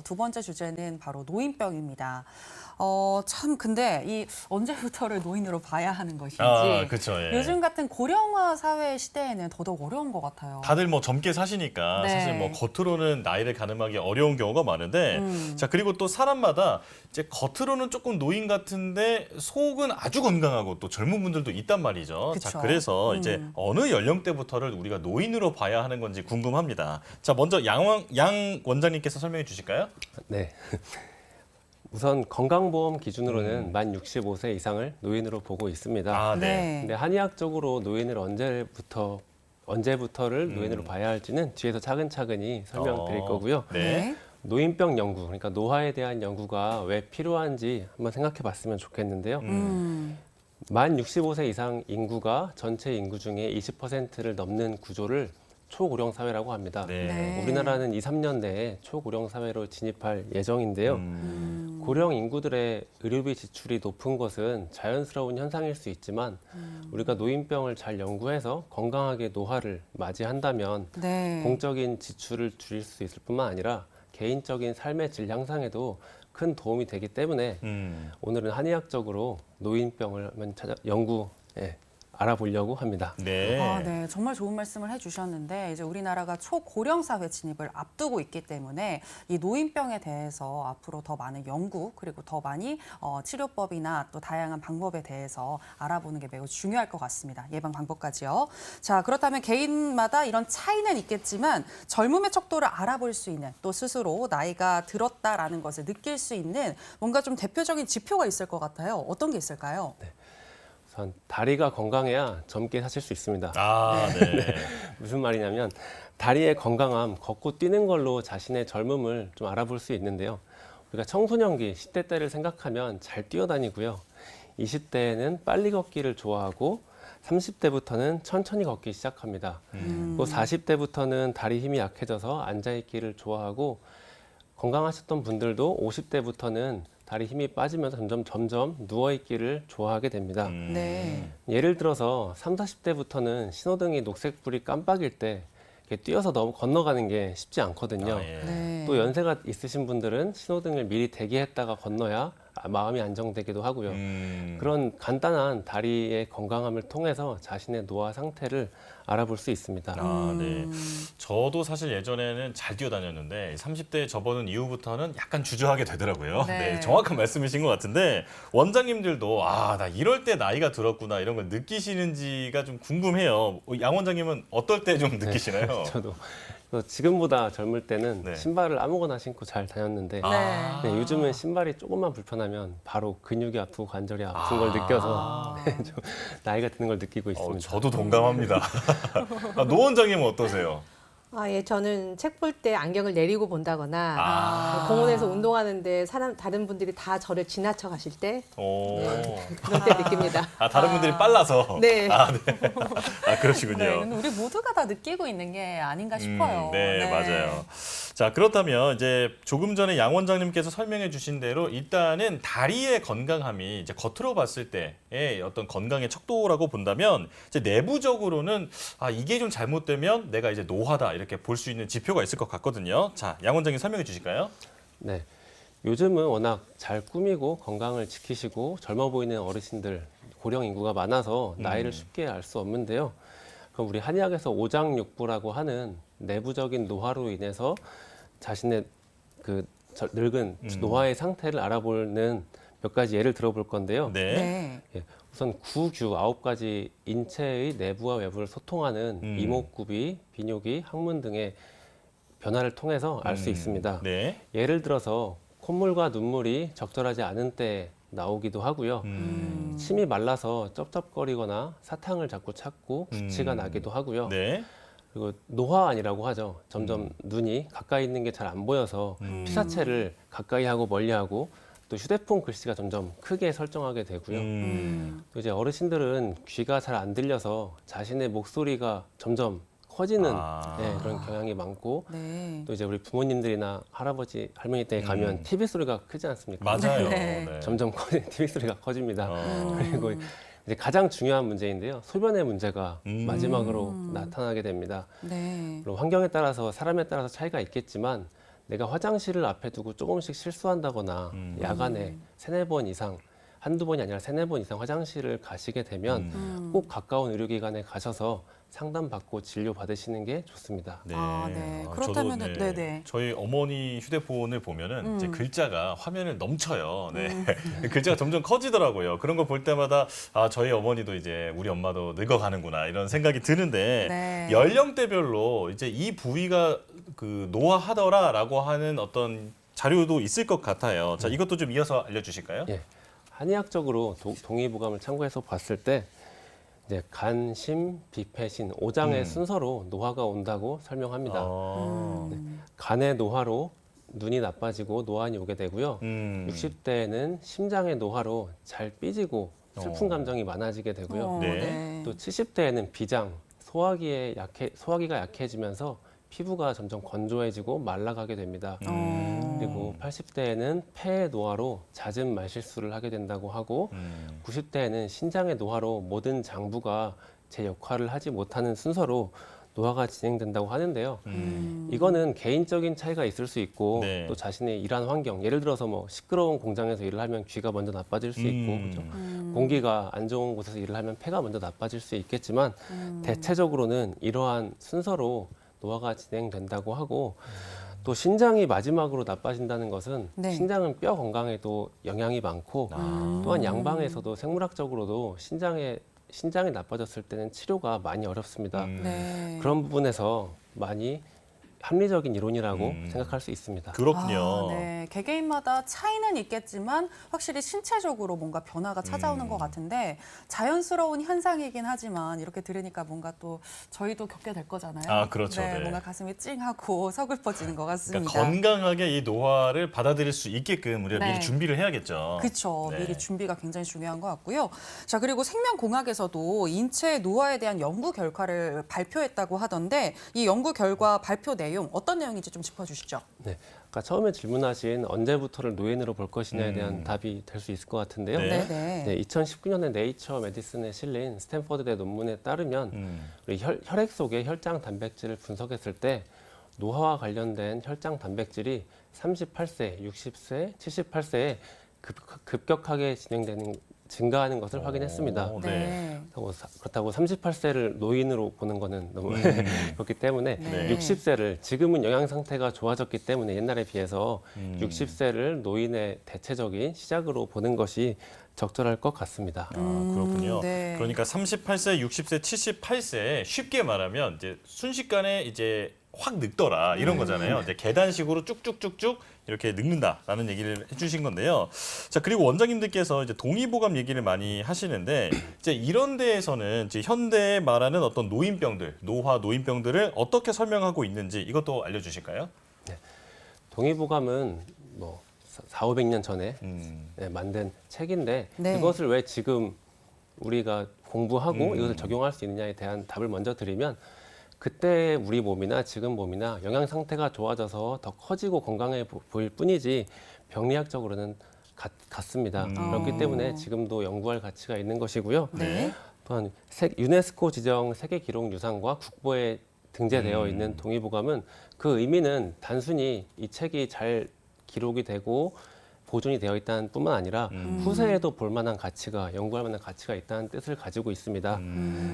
두 번째 주제는 바로 노인병입니다. 참 근데 이 언제부터를 노인으로 봐야 하는 것인지 그렇죠. 예. 요즘 같은 고령화 사회 시대에는 더더욱 어려운 것 같아요. 다들 뭐 젊게 사시니까 네. 사실 뭐 겉으로는 나이를 가늠하기 어려운 경우가 많은데 자 그리고 또 사람마다 이제 겉으로는 조금 노인 같은데 속은 아주 건강하고 또 젊은 분들도 있단 말이죠. 그쵸. 자 그래서 이제 어느 연령대부터를 우리가 노인으로 봐야 하는 건지 궁금합니다. 자 먼저 양 원장님께서 설명해 주실까요? 네. 우선 건강보험 기준으로는 만 65세 이상을 노인으로 보고 있습니다. 아, 네. 네. 근데 한의학적으로 노인을 언제부터를 노인으로 봐야 할지는 뒤에서 차근차근히 설명드릴 거고요. 네. 노인병 연구, 그러니까 노화에 대한 연구가 왜 필요한지 한번 생각해 봤으면 좋겠는데요. 만 65세 이상 인구가 전체 인구 중에 20%를 넘는 구조를 초고령 사회라고 합니다. 네. 네. 우리나라는 2, 3년 내에 초고령 사회로 진입할 예정인데요. 고령 인구들의 의료비 지출이 높은 것은 자연스러운 현상일 수 있지만 우리가 노인병을 잘 연구해서 건강하게 노화를 맞이한다면 네. 공적인 지출을 줄일 수 있을 뿐만 아니라 개인적인 삶의 질 향상에도 큰 도움이 되기 때문에 오늘은 한의학적으로 노인병을 한번 알아보려고 합니다. 네. 네, 정말 좋은 말씀을 해주셨는데 이제 우리나라가 초고령 사회 진입을 앞두고 있기 때문에 이 노인병에 대해서 앞으로 더 많은 연구 그리고 더 많이 치료법이나 또 다양한 방법에 대해서 알아보는 게 매우 중요할 것 같습니다. 예방 방법까지요. 자, 그렇다면 개인마다 이런 차이는 있겠지만 젊음의 척도를 알아볼 수 있는 또 스스로 나이가 들었다라는 것을 느낄 수 있는 뭔가 좀 대표적인 지표가 있을 것 같아요. 어떤 게 있을까요? 네. 우선 다리가 건강해야 젊게 사실 수 있습니다. 네. 무슨 말이냐면 다리의 건강함, 걷고 뛰는 걸로 자신의 젊음을 좀 알아볼 수 있는데요. 우리가 청소년기, 10대 때를 생각하면 잘 뛰어다니고요. 20대에는 빨리 걷기를 좋아하고 30대부터는 천천히 걷기 시작합니다. 또 40대부터는 다리 힘이 약해져서 앉아있기를 좋아하고 건강하셨던 분들도 50대부터는 다리 힘이 빠지면서 점점 누워있기를 좋아하게 됩니다. 네. 예를 들어서 30, 40대부터는 신호등이 녹색불이 깜빡일 때 이렇게 뛰어서 건너가는 게 쉽지 않거든요. 네. 또 연세가 있으신 분들은 신호등을 미리 대기했다가 건너야 마음이 안정되기도 하고요. 그런 간단한 다리의 건강함을 통해서 자신의 노화 상태를 알아볼 수 있습니다. 네. 저도 사실 예전에는 잘 뛰어다녔는데 30대 접어든 이후부터는 약간 주저하게 되더라고요. 네. 네, 정확한 말씀이신 것 같은데 원장님들도 나 이럴 때 나이가 들었구나 이런 걸 느끼시는지가 좀 궁금해요. 양 원장님은 어떨 때 좀 느끼시나요? 저도 지금보다 젊을 때는 네. 신발을 아무거나 신고 잘 다녔는데 네, 요즘은 신발이 조금만 불편하면 바로 근육이 아프고 관절이 아픈 걸 느껴서 좀 나이가 드는 걸 느끼고 있습니다. 저도 동감합니다. 노 원장님은 어떠세요? 예, 저는 책 볼 때 안경을 내리고 본다거나 공원에서 운동하는데 다른 분들이 다 저를 지나쳐 가실 때 그럴 때 느낍니다. 다른 분들이 빨라서. 네. 네. 그러시군요. 네, 근데 우리 모두가 다 느끼고 있는 게 아닌가 싶어요. 네, 맞아요. 자, 그렇다면 이제 조금 전에 양 원장님께서 설명해 주신 대로 일단은 다리의 건강함이 이제 겉으로 봤을 때의 어떤 건강의 척도라고 본다면 이제 내부적으로는 이게 좀 잘못되면 내가 이제 노화다 이렇게 볼 수 있는 지표가 있을 것 같거든요. 자, 양 원장님 설명해 주실까요? 네. 요즘은 워낙 잘 꾸미고 건강을 지키시고 젊어 보이는 어르신들, 고령 인구가 많아서 나이를 쉽게 알 수 없는데요. 그럼 우리 한의학에서 오장육부라고 하는 내부적인 노화로 인해서 자신의 늙은 노화의 상태를 알아보는 몇 가지 예를 들어볼 건데요. 네. 네. 우선 구규 9가지 인체의 내부와 외부를 소통하는 이목구비, 비뇨기, 항문 등의 변화를 통해서 알 수 있습니다. 네. 예를 들어서 콧물과 눈물이 적절하지 않은 때 나오기도 하고요. 침이 말라서 쩝쩝거리거나 사탕을 자꾸 찾고 구취가 나기도 하고요. 네. 그리고 노화안이라고 하죠. 점점 눈이 가까이 있는 게 잘 안 보여서 피사체를 가까이 하고 멀리 하고 또 휴대폰 글씨가 점점 크게 설정하게 되고요. 또 이제 어르신들은 귀가 잘 안 들려서 자신의 목소리가 점점 커지는 그런 경향이 많고 네. 또 이제 우리 부모님들이나 할아버지, 할머니 댁에 가면 TV 소리가 크지 않습니까? 맞아요. 네. 네. 점점 TV 소리가 커집니다. 그리고 이제 가장 중요한 문제인데요. 소변의 문제가 마지막으로 나타나게 됩니다. 네. 물론 환경에 따라서 사람에 따라서 차이가 있겠지만 내가 화장실을 앞에 두고 조금씩 실수한다거나 야간에 3-4번 이상, 한두 번이 아니라 3-4번 이상 화장실을 가시게 되면 꼭 가까운 의료기관에 가셔서 상담받고 진료 받으시는 게 좋습니다. 네. 네. 아, 그렇다면은 저도, 네네. 저희 어머니 휴대폰을 보면은 이제 글자가 화면을 넘쳐요. 네. 글자가 점점 커지더라고요. 그런 거 볼 때마다 아, 저희 어머니도 이제 우리 엄마도 늙어가는구나 이런 생각이 드는데 네. 연령대별로 이제 이 부위가 그 노화하더라라고 하는 어떤 자료도 있을 것 같아요. 자, 이것도 좀 이어서 알려주실까요? 예. 한의학적으로 동의보감을 참고해서 봤을 때 이제 간, 심, 비패신 5장의 순서로 노화가 온다고 설명합니다. 아. 간의 노화로 눈이 나빠지고 노안이 오게 되고요. 60대에는 심장의 노화로 잘 삐지고 슬픈 감정이 많아지게 되고요. 네. 또 70대에는 비장, 소화기가 약해지면서 피부가 점점 건조해지고 말라가게 됩니다. 그리고 80대에는 폐의 노화로 잦은 말실수를 하게 된다고 하고 90대에는 신장의 노화로 모든 장부가 제 역할을 하지 못하는 순서로 노화가 진행된다고 하는데요. 이거는 개인적인 차이가 있을 수 있고 네. 또 자신의 일한 환경, 예를 들어서 뭐 시끄러운 공장에서 일을 하면 귀가 먼저 나빠질 수 있고 그렇죠? 공기가 안 좋은 곳에서 일을 하면 폐가 먼저 나빠질 수 있겠지만 대체적으로는 이러한 순서로 노화가 진행된다고 하고 또 신장이 마지막으로 나빠진다는 것은 네. 신장은 뼈 건강에도 영향이 많고 또한 양방에서도 생물학적으로도 신장이 나빠졌을 때는 치료가 많이 어렵습니다. 네. 그런 부분에서 많이 합리적인 이론이라고 생각할 수 있습니다. 그렇군요. 네. 개개인마다 차이는 있겠지만 확실히 신체적으로 뭔가 변화가 찾아오는 것 같은데 자연스러운 현상이긴 하지만 이렇게 들으니까 뭔가 또 저희도 겪게 될 거잖아요. 아, 그렇죠. 네, 네. 뭔가 가슴이 찡하고 서글퍼지는 것 같습니다. 그러니까 건강하게 이 노화를 받아들일 수 있게끔 우리가 네. 미리 준비를 해야겠죠. 그렇죠. 네. 미리 준비가 굉장히 중요한 것 같고요. 자, 그리고 생명공학에서도 인체 노화에 대한 연구 결과를 발표했다고 하던데 이 연구 결과 발표 내용 어떤 내용인지 좀 짚어주시죠. 네, 아까 처음에 질문하신 언제부터를 노인으로 볼 것이냐에 대한 답이 될 수 있을 것 같은데요. 네. 네. 2019년에 네이처 메디슨에 실린 스탠퍼드대 논문에 따르면 우리 혈액 속의 혈장 단백질을 분석했을 때 노화와 관련된 혈장 단백질이 38세, 60세, 78세에 급격하게 증가하는 것을 확인했습니다. 오, 네. 그렇다고 38세를 노인으로 보는 거는 너무 그렇기 때문에 네. 60세를 지금은 영양 상태가 좋아졌기 때문에 옛날에 비해서 60세를 노인의 대체적인 시작으로 보는 것이 적절할 것 같습니다. 아, 그렇군요. 네. 그러니까 38세, 60세, 78세 쉽게 말하면 이제 순식간에 이제 확 늙더라 이런 거잖아요. 이제 계단식으로 쭉쭉쭉쭉 이렇게 늙는다라는 얘기를 해주신 건데요. 자, 그리고 원장님들께서 이제 동의보감 얘기를 많이 하시는데 이제 이런 데에서는 이제 현대에 말하는 어떤 노인병들, 노화 노인병들을 어떻게 설명하고 있는지 이것도 알려주실까요? 동의보감은 뭐 400~500년 전에 만든 책인데 네. 이것을 왜 지금 우리가 공부하고 이것을 적용할 수 있느냐에 대한 답을 먼저 드리면 그때 우리 몸이나 지금 몸이나 영양 상태가 좋아져서 더 커지고 건강해 보일 뿐이지 병리학적으로는 같습니다. 그렇기 때문에 지금도 연구할 가치가 있는 것이고요. 네. 또한 유네스코 지정 세계기록유산과 국보에 등재되어 있는 동의보감은 그 의미는 단순히 이 책이 잘 기록이 되고 보존이 되어 있다는 뿐만 아니라 후세에도 볼 만한 가치가, 연구할 만한 가치가 있다는 뜻을 가지고 있습니다.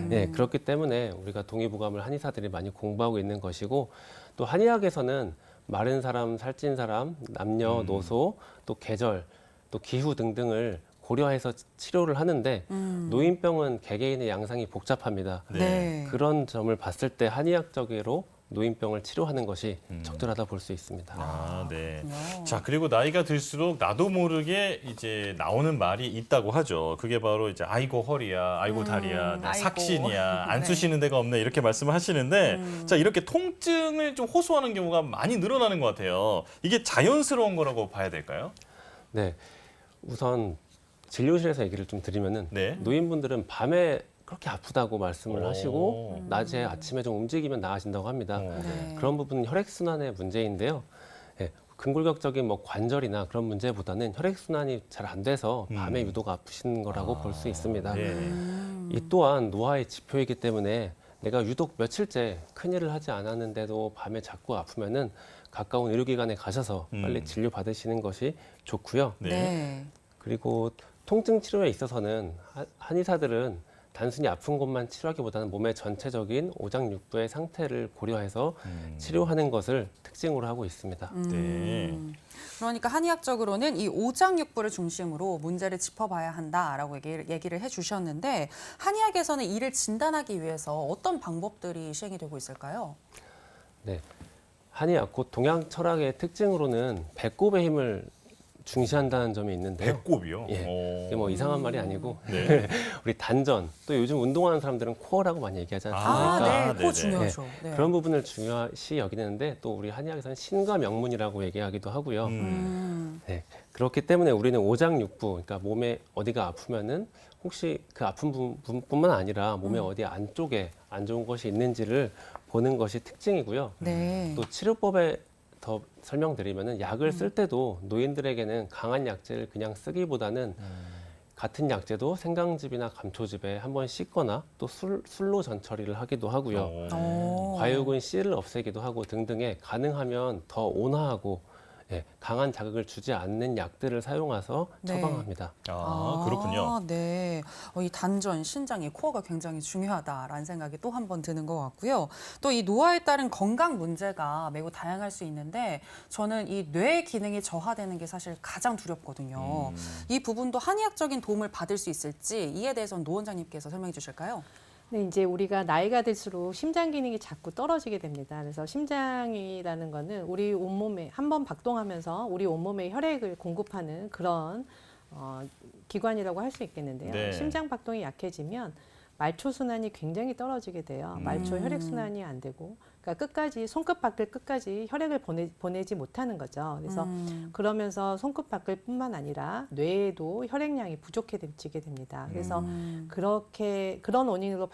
네, 그렇기 때문에 우리가 동의보감을 한의사들이 많이 공부하고 있는 것이고 또 한의학에서는 마른 사람, 살찐 사람, 남녀노소, 또 계절, 또 기후 등등을 고려해서 치료를 하는데 노인병은 개개인의 양상이 복잡합니다. 네. 그런 점을 봤을 때 한의학적으로 노인병을 치료하는 것이 적절하다 볼 수 있습니다. 아, 네. 그렇군요. 자, 그리고 나이가 들수록 나도 모르게 이제 나오는 말이 있다고 하죠. 그게 바로 이제 아이고 허리야, 아이고 다리야, 나 아이고. 삭신이야, 안 네. 쑤시는 데가 없네 이렇게 말씀을 하시는데 자, 이렇게 통증을 좀 호소하는 경우가 많이 늘어나는 것 같아요. 이게 자연스러운 거라고 봐야 될까요? 네, 우선 진료실에서 얘기를 좀 드리면은 네. 노인분들은 밤에 그렇게 아프다고 말씀을 오. 하시고 낮에 아침에 좀 움직이면 나아진다고 합니다. 네. 그런 부분은 혈액순환의 문제인데요. 예, 근골격적인 뭐 관절이나 그런 문제보다는 혈액순환이 잘 안 돼서 밤에 유독 아프신 거라고 볼 수 있습니다. 네. 이 또한 노화의 지표이기 때문에 내가 유독 며칠째 큰일을 하지 않았는데도 밤에 자꾸 아프면은 가까운 의료기관에 가셔서 빨리 진료 받으시는 것이 좋고요. 네. 그리고 통증 치료에 있어서는 한의사들은 단순히 아픈 곳만 치료하기보다는 몸의 전체적인 오장육부의 상태를 고려해서 치료하는 것을 특징으로 하고 있습니다. 네. 그러니까 한의학적으로는 이 오장육부를 중심으로 문제를 짚어봐야 한다라고 얘기를 해주셨는데 한의학에서는 이를 진단하기 위해서 어떤 방법들이 시행이 되고 있을까요? 네, 한의학, 곧 동양 철학의 특징으로는 배꼽의 힘을 중시한다는 점이 있는데요. 배꼽이요? 예, 이게 뭐 이상한 말이 아니고 네. 우리 단전, 또 요즘 운동하는 사람들은 코어라고 많이 얘기하지 않습니까? 아, 네. 코 네네. 중요하죠. 네. 그런 부분을 중요시 여기는데 또 우리 한의학에서는 신과 명문이라고 얘기하기도 하고요. 네, 그렇기 때문에 우리는 오장육부, 그러니까 몸에 어디가 아프면은 혹시 그 아픈 부분뿐만 아니라 몸의 어디 안쪽에 안 좋은 것이 있는지를 보는 것이 특징이고요. 네. 또 치료법에 더 설명드리면은 약을 쓸 때도 노인들에게는 강한 약제를 그냥 쓰기보다는 같은 약제도 생강즙이나 감초즙에 한번 씻거나 또 술로 전처리를 하기도 하고요. 과육은 씨를 없애기도 하고 등등의 가능하면 더 온화하고 강한 자극을 주지 않는 약들을 사용해서 네. 처방합니다. 그렇군요. 네. 이 단전, 신장, 이 코어가 굉장히 중요하다라는 생각이 또 한 번 드는 것 같고요. 또 이 노화에 따른 건강 문제가 매우 다양할 수 있는데 저는 이 뇌 기능이 저하되는 게 사실 가장 두렵거든요. 이 부분도 한의학적인 도움을 받을 수 있을지 이에 대해서는 노 원장님께서 설명해 주실까요? 네, 이제 우리가 나이가 들수록 심장 기능이 자꾸 떨어지게 됩니다. 그래서 심장이라는 거는 우리 온몸에 한번 박동하면서 우리 온몸에 혈액을 공급하는 그런 기관이라고 할 수 있겠는데요. 네. 심장 박동이 약해지면 말초 순환이 굉장히 떨어지게 돼요. 말초 혈액 순환이 안 되고, 그러니까 끝까지 손끝밖을 끝까지 혈액을 보내지 못하는 거죠. 그래서 그러면서 손끝밖을뿐만 아니라 뇌에도 혈액량이 부족해지게 됩니다. 그래서 그런 원인으로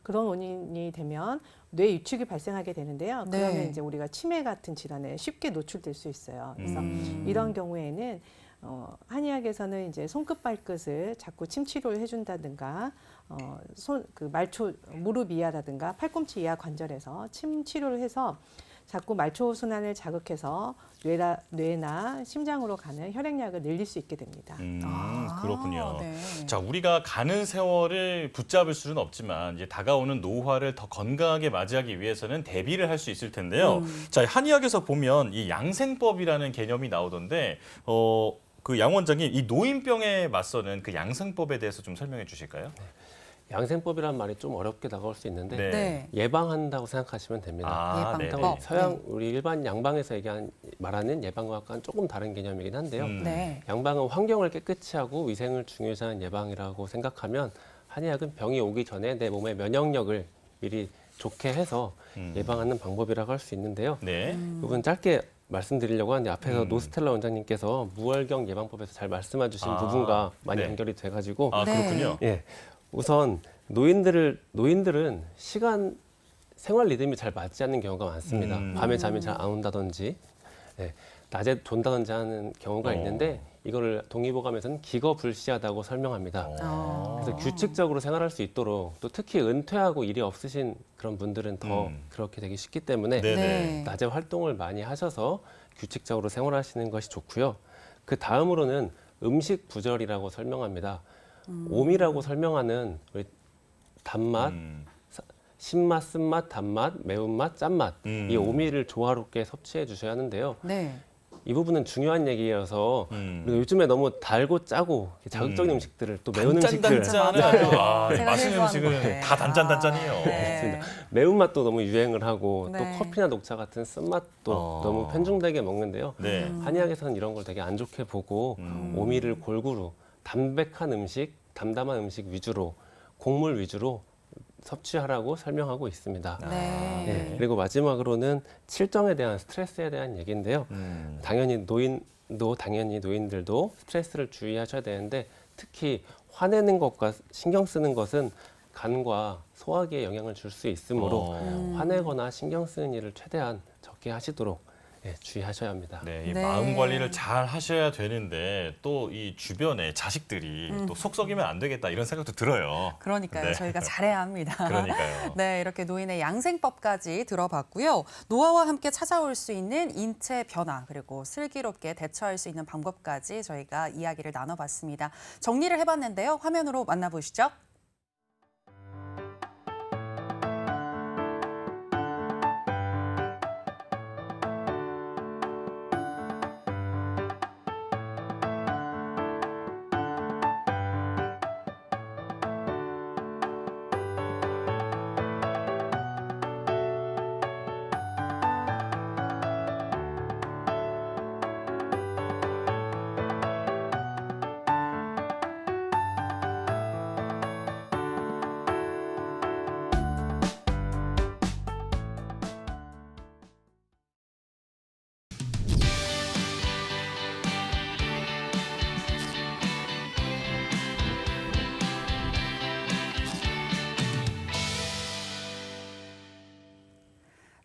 그런 원인이 되면 뇌 유축이 발생하게 되는데요. 네. 그러면 이제 우리가 치매 같은 질환에 쉽게 노출될 수 있어요. 그래서 이런 경우에는 한의학에서는 이제 손끝 발끝을 자꾸 침 치료를 해준다든가, 말초 무릎 이하라든가 팔꿈치 이하 관절에서 침 치료를 해서 자꾸 말초 순환을 자극해서 뇌나 심장으로 가는 혈액량을 늘릴 수 있게 됩니다. 그렇군요. 네. 자, 우리가 가는 세월을 붙잡을 수는 없지만 이제 다가오는 노화를 더 건강하게 맞이하기 위해서는 대비를 할 수 있을 텐데요. 자, 한의학에서 보면 이 양생법이라는 개념이 나오던데 그 양 원장님, 이 노인병에 맞서는 그 양생법에 대해서 좀 설명해 주실까요? 양생법이라는 말이 좀 어렵게 다가올 수 있는데 네. 예방한다고 생각하시면 됩니다. 네. 예방법. 서양 우리 일반 양방에서 말하는 예방과는 조금 다른 개념이긴 한데요. 네. 양방은 환경을 깨끗이 하고 위생을 중요시하는 예방이라고 생각하면 한의학은 병이 오기 전에 내 몸의 면역력을 미리 좋게 해서 예방하는 방법이라고 할 수 있는데요. 네. 이 부분 짧게 말씀드리려고 하는데 앞에서 노스텔라 원장님께서 무월경 예방법에서 잘 말씀해 주신 부분과 많이 네. 연결이 돼가지고 네. 그렇군요. 예, 우선 노인들은 생활 리듬이 잘 맞지 않는 경우가 많습니다. 밤에 잠이 잘 안 온다든지, 낮에 존다든지 하는 경우가 있는데 이거를 동의보감에서는 기거불시하다고 설명합니다. 그래서 규칙적으로 생활할 수 있도록 또 특히 은퇴하고 일이 없으신 그런 분들은 더 그렇게 되기 쉽기 때문에 네네. 낮에 활동을 많이 하셔서 규칙적으로 생활하시는 것이 좋고요. 그 다음으로는 음식 부절이라고 설명합니다. 오미라고 설명하는 우리 단맛, 신맛, 쓴맛, 단맛, 매운맛, 짠맛 이 오미를 조화롭게 섭취해 주셔야 하는데요. 네. 이 부분은 중요한 얘기여서 우리가 요즘에 너무 달고 짜고 자극적인 음식들을 또 매운 음식들 단짠단짠은 맞아요. 제가 맛있는 제일 음식은 좋아하는 다 건데. 단짠단짠이에요. 네. 매운맛도 너무 유행을 하고 네. 또 커피나 녹차 같은 쓴맛도 너무 편중되게 먹는데요. 네. 한의학에서는 이런 걸 되게 안 좋게 보고 오미를 골고루 담백한 음식, 담담한 음식 위주로 곡물 위주로 섭취하라고 설명하고 있습니다. 네. 네, 그리고 마지막으로는 칠정에 대한 스트레스에 대한 얘기인데요. 당연히 노인들도 스트레스를 주의하셔야 되는데 특히 화내는 것과 신경 쓰는 것은 간과 소화기에 영향을 줄 수 있으므로 화내거나 신경 쓰는 일을 최대한 적게 하시도록 예, 주의하셔야 합니다. 네, 이 네. 마음 관리를 잘 하셔야 되는데 또 이 주변에 자식들이 또 속 썩이면 안 되겠다 이런 생각도 들어요. 그러니까요. 네. 저희가 잘해야 합니다. 그러니까요. 네, 이렇게 노인의 양생법까지 들어봤고요. 노화와 함께 찾아올 수 있는 인체 변화 그리고 슬기롭게 대처할 수 있는 방법까지 저희가 이야기를 나눠봤습니다. 정리를 해봤는데요. 화면으로 만나보시죠.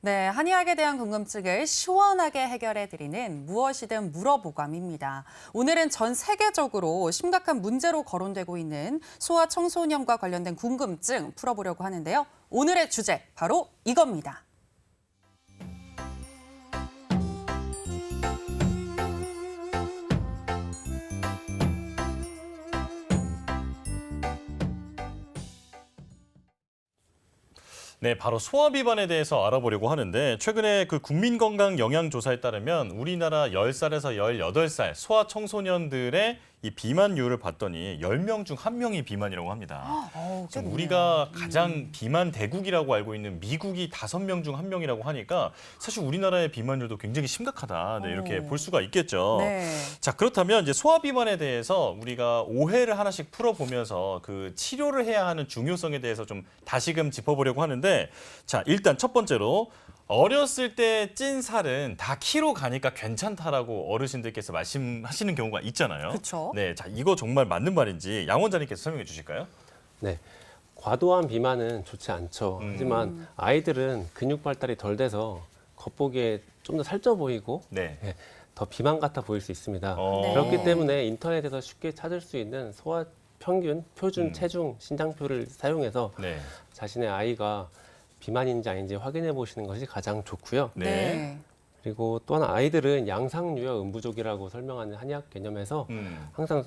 네, 한의학에 대한 궁금증을 시원하게 해결해드리는 무엇이든 물어보감입니다. 오늘은 전 세계적으로 심각한 문제로 거론되고 있는 소아 청소년과 관련된 궁금증 풀어보려고 하는데요. 오늘의 주제, 바로 이겁니다. 네, 바로 소아 비만에 대해서 알아보려고 하는데 최근에 그 국민건강영양조사에 따르면 우리나라 10살에서 18살 소아 청소년들의 이 비만율을 봤더니 10명 중 1명이 비만이라고 합니다. 꽤 지금 높네요. 우리가 가장 비만 대국이라고 알고 있는 미국이 5명 중 1명이라고 하니까 사실 우리나라의 비만율도 굉장히 심각하다. 네, 이렇게 볼 수가 있겠죠. 네. 자, 그렇다면 이제 소아 비만에 대해서 우리가 오해를 하나씩 풀어보면서 그 치료를 해야 하는 중요성에 대해서 좀 다시금 짚어보려고 하는데, 자, 일단 첫 번째로 어렸을 때 찐 살은 다 키로 가니까 괜찮다라고 어르신들께서 말씀하시는 경우가 있잖아요. 그쵸. 네, 자, 이거 정말 맞는 말인지 양 원장님께서 설명해 주실까요? 네. 과도한 비만은 좋지 않죠. 하지만 아이들은 근육 발달이 덜 돼서 겉보기에 좀 더 살쪄 보이고 네. 예, 더 비만 같아 보일 수 있습니다. 네. 그렇기 때문에 인터넷에서 쉽게 찾을 수 있는 소아 평균, 표준, 체중, 신장표를 사용해서 네. 자신의 아이가 비만인지 아닌지 확인해 보시는 것이 가장 좋고요. 네. 그리고 또한 아이들은 양상유여 음부족이라고 설명하는 한의학 개념에서 항상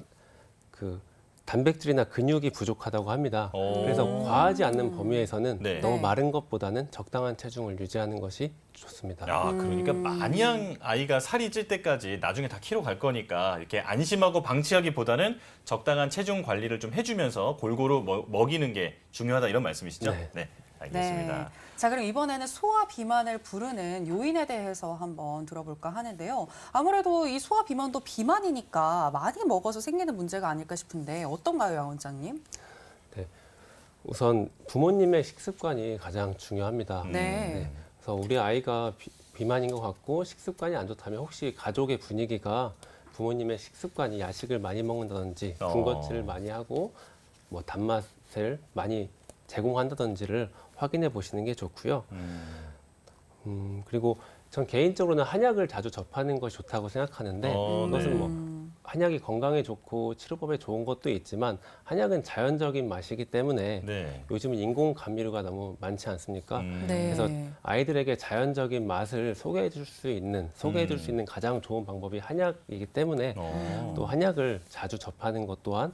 그 단백질이나 근육이 부족하다고 합니다. 오. 그래서 과하지 않는 범위에서는 네. 너무 네. 마른 것보다는 적당한 체중을 유지하는 것이 좋습니다. 야, 그러니까 마냥 아이가 살이 찔 때까지 나중에 다 키로 갈 거니까 이렇게 안심하고 방치하기보다는 적당한 체중 관리를 좀 해주면서 골고루 먹이는 게 중요하다 이런 말씀이시죠? 네. 알겠습니다. 네. 자, 그럼 이번에는 소아 비만을 부르는 요인에 대해서 한번 들어볼까 하는데요. 아무래도 이 소아 비만도 비만이니까 많이 먹어서 생기는 문제가 아닐까 싶은데 어떤가요, 양 원장님? 우선 부모님의 식습관이 가장 중요합니다. 네. 그래서 우리 아이가 비만인 것 같고 식습관이 안 좋다면 혹시 가족의 분위기가 부모님의 식습관이 야식을 많이 먹는다든지 군것질을 많이 하고 뭐 단맛을 많이 제공한다든지를 확인해 보시는 게 좋고요. 그리고 전 개인적으로는 한약을 자주 접하는 것이 좋다고 생각하는데 그것은 네. 뭐 한약이 건강에 좋고 치료법에 좋은 것도 있지만 한약은 자연적인 맛이기 때문에 네. 요즘은 인공 감미료가 너무 많지 않습니까? 네. 그래서 아이들에게 자연적인 맛을 소개해 줄 수 있는 가장 좋은 방법이 한약이기 때문에 또 한약을 자주 접하는 것 또한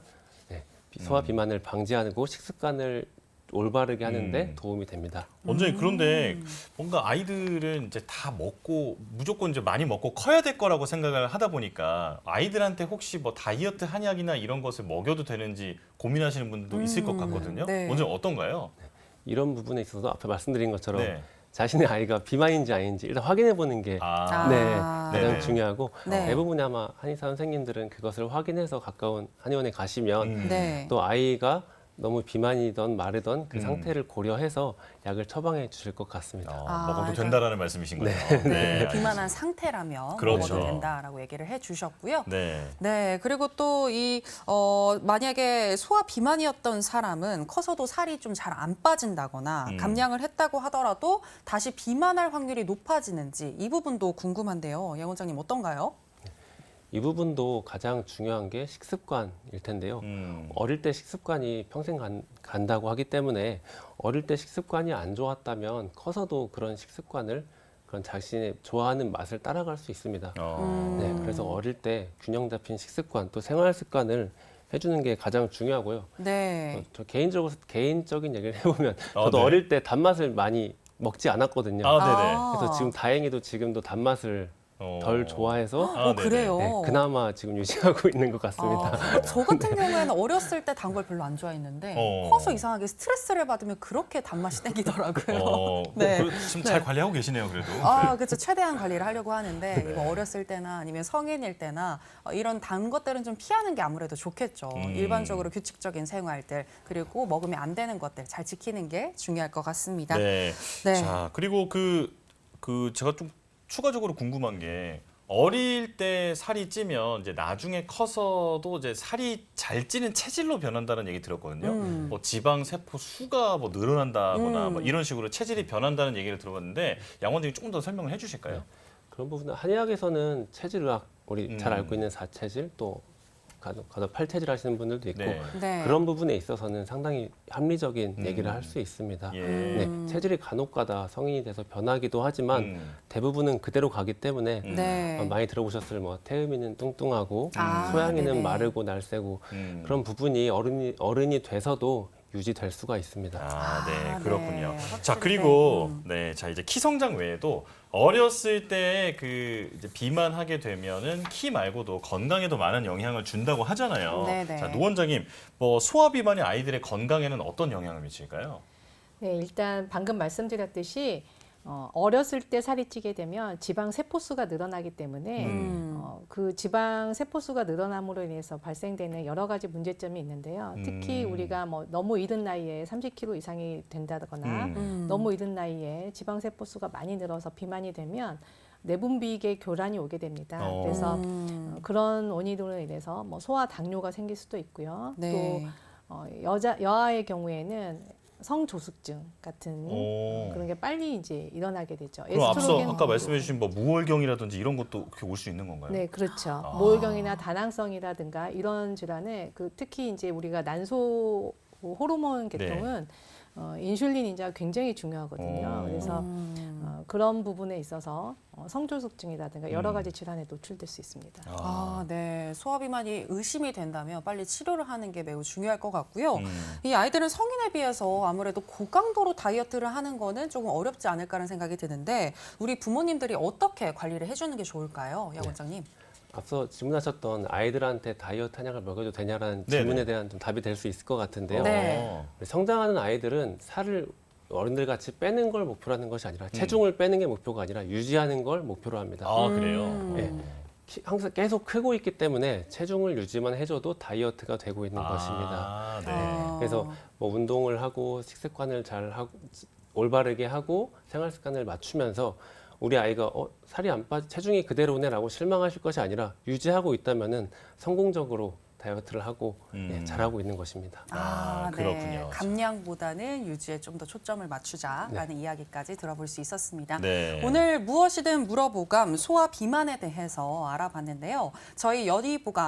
소아 비만을 방지하고 식습관을 올바르게 하는데 도움이 됩니다. 원장님, 그런데 뭔가 아이들은 이제 다 먹고 무조건 이제 많이 먹고 커야 될 거라고 생각을 하다 보니까 아이들한테 혹시 뭐 다이어트 한약이나 이런 것을 먹여도 되는지 고민하시는 분들도 있을 것 같거든요. 네. 원장님 어떤가요? 이런 부분에 있어서 앞에 말씀드린 것처럼 네. 자신의 아이가 비만인지 아닌지 일단 확인해 보는 게 아, 가장 네네. 중요하고 네. 대부분의 아마 한의사 선생님들은 그것을 확인해서 가까운 한의원에 가시면 네. 또 아이가 너무 비만이던 마르던 그 상태를 고려해서 약을 처방해 주실 것 같습니다. 먹어도 그러니까- 된다라는 말씀이신 거예요. 네, 비만한 상태라면 그렇죠. 먹어도 된다라고 얘기를 해주셨고요. 네. 네, 그리고 또 만약에 소아 비만이었던 사람은 커서도 살이 좀 잘 안 빠진다거나 감량을 했다고 하더라도 다시 비만할 확률이 높아지는지 이 부분도 궁금한데요. 양 원장님 어떤가요? 이 부분도 가장 중요한 게 식습관일 텐데요. 어릴 때 식습관이 평생 간다고 하기 때문에 어릴 때 식습관이 안 좋았다면 커서도 그런 식습관을 그런 자신의 좋아하는 맛을 따라갈 수 있습니다. 네, 그래서 어릴 때 균형 잡힌 식습관 또 생활 습관을 해주는 게 가장 중요하고요. 네. 저 개인적인 얘기를 해보면 저도 네. 어릴 때 단맛을 많이 먹지 않았거든요. 아, 네네. 그래서 지금 다행히도 지금도 단맛을 덜 좋아해서 아, 네네. 그래요? 네, 그나마 지금 유지하고 있는 것 같습니다. 저 같은 경우에는 어렸을 때 단 걸 별로 안 좋아했는데 커서 이상하게 스트레스를 받으면 그렇게 단맛이 땡기더라고요. 네. 지금 잘 관리하고 계시네요, 그래도. 그렇죠. 최대한 관리를 하려고 하는데 이거 어렸을 때나 아니면 성인일 때나 이런 단 것들은 좀 피하는 게 아무래도 좋겠죠. 일반적으로 규칙적인 생활들 그리고 먹으면 안 되는 것들 잘 지키는 게 중요할 것 같습니다. 네. 네. 자, 그리고 제가 좀 추가적으로 궁금한 게 어릴 때 살이 찌면 이제 나중에 커서도 이제 살이 잘 찌는 체질로 변한다는 얘기 들었거든요. 뭐 지방 세포 수가 뭐 늘어난다거나 뭐 이런 식으로 체질이 변한다는 얘기를 들어봤는데 양 원장님 조금 더 설명을 해주실까요? 그런 부분은 한의학에서는 체질의학 우리 잘 알고 있는 4체질 또 간혹 8체질 하시는 분들도 있고 네. 네. 그런 부분에 있어서는 상당히 합리적인 얘기를 할 수 있습니다. 예. 네, 체질이 간혹가다 성인이 돼서 변하기도 하지만 대부분은 그대로 가기 때문에 네. 많이 들어보셨을 뭐 태음이는 뚱뚱하고 아, 소양이는 네네. 마르고 날쌔고 그런 부분이 어른이 돼서도 유지될 수가 있습니다. 네, 그렇군요. 네. 자, 확실히 그리고 자 이제 키 성장 외에도 어렸을 때 이제 비만하게 되면은 키 말고도 건강에도 많은 영향을 준다고 하잖아요. 네네. 자, 노 원장님, 뭐 소아 비만이 아이들의 건강에는 어떤 영향을 미칠까요? 네, 일단 방금 말씀드렸듯이 어렸을 때 살이 찌게 되면 지방 세포수가 늘어나기 때문에 그 지방 세포수가 늘어남으로 인해서 발생되는 여러 가지 문제점이 있는데요. 특히 우리가 뭐 너무 이른 나이에 30kg 이상이 된다거나 너무 이른 나이에 지방 세포수가 많이 늘어서 비만이 되면 내분비계 교란이 오게 됩니다. 그래서 그런 원인으로 인해서 뭐 소아 당뇨가 생길 수도 있고요. 네. 또 여아의 경우에는 성조숙증 같은 그런 게 빨리 이제 일어나게 되죠. 그럼 에스트로겐 아까 말씀해주신 뭐 무월경이라든지 이런 것도 올 수 있는 건가요? 네, 그렇죠. 모혈경이나 다낭성이라든가 이런 질환에 특히 이제 우리가 난소 호르몬 계통은 인슐린 인자가 굉장히 중요하거든요. 그래서 그런 부분에 있어서 성조숙증이라든가 여러 가지 질환에 노출될 수 있습니다. 네. 소아 비만이 의심이 된다면 빨리 치료를 하는 게 매우 중요할 것 같고요. 이 아이들은 성인에 비해서 아무래도 고강도로 다이어트를 하는 거는 조금 어렵지 않을까라는 생각이 드는데 우리 부모님들이 어떻게 관리를 해주는 게 좋을까요, 양 원장님? 앞서 질문하셨던 아이들한테 다이어트 한약을 먹여도 되냐라는 네네. 질문에 대한 좀 답이 될 수 있을 것 같은데요. 네. 성장하는 아이들은 살을 어른들 같이 빼는 걸 목표로 하는 것이 아니라 체중을 빼는 게 목표가 아니라 유지하는 걸 목표로 합니다. 그래요? 네. 항상 계속 크고 있기 때문에 체중을 유지만 해줘도 다이어트가 되고 있는 것입니다. 네. 그래서 뭐 운동을 하고 식습관을 잘 하고 올바르게 하고 생활 습관을 맞추면서 우리 아이가 살이 안 빠지 체중이 그대로네라고 실망하실 것이 아니라 유지하고 있다면은 성공적으로 다이어트를 하고 잘하고 있는 것입니다. 그렇군요. 네. 감량보다는 유지에 좀 더 초점을 맞추자라는 이야기까지 들어볼 수 있었습니다. 네. 오늘 무엇이든 물어보감 소아 비만에 대해서 알아봤는데요. 저희 연희보감